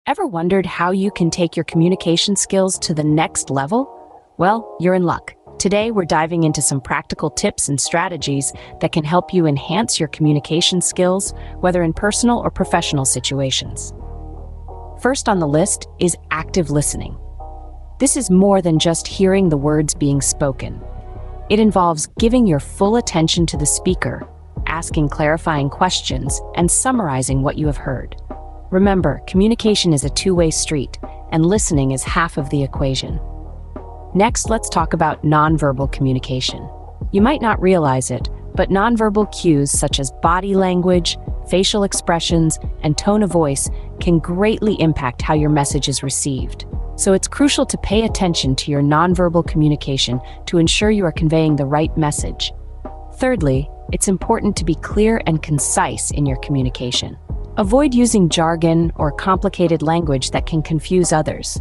Ever wondered how you can take your communication skills to the next level? Well, you're in luck. Today, we're diving into some practical tips and strategies that can help you enhance your communication skills, whether in personal or professional situations. First on the list is active listening. This is more than just hearing the words being spoken. It involves giving your full attention to the speaker, asking clarifying questions, and summarizing what you have heard. Remember, communication is a two-way street, and listening is half of the equation. Next, let's talk about nonverbal communication. You might not realize it, but nonverbal cues such as body language, facial expressions, and tone of voice can greatly impact how your message is received. So it's crucial to pay attention to your nonverbal communication to ensure you are conveying the right message. Thirdly, it's important to be clear and concise in your communication. Avoid using jargon or complicated language that can confuse others.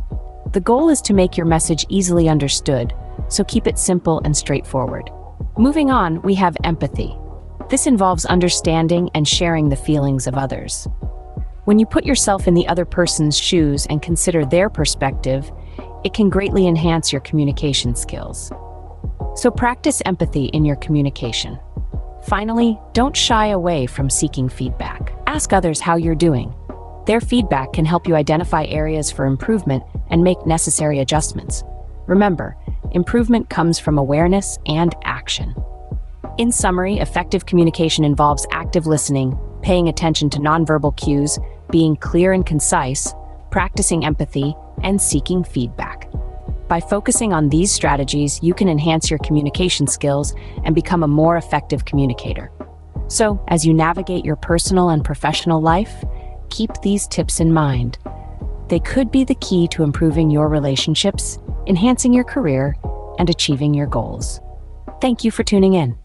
The goal is to make your message easily understood, so keep it simple and straightforward. Moving on, we have empathy. This involves understanding and sharing the feelings of others. When you put yourself in the other person's shoes and consider their perspective, it can greatly enhance your communication skills. So practice empathy in your communication. Finally, don't shy away from seeking feedback. Ask others how you're doing. Their feedback can help you identify areas for improvement and make necessary adjustments. Remember, improvement comes from awareness and action. In summary, effective communication involves active listening, paying attention to nonverbal cues, being clear and concise, practicing empathy, and seeking feedback. By focusing on these strategies, you can enhance your communication skills and become a more effective communicator. So, as you navigate your personal and professional life, keep these tips in mind. They could be the key to improving your relationships, enhancing your career, and achieving your goals. Thank you for tuning in.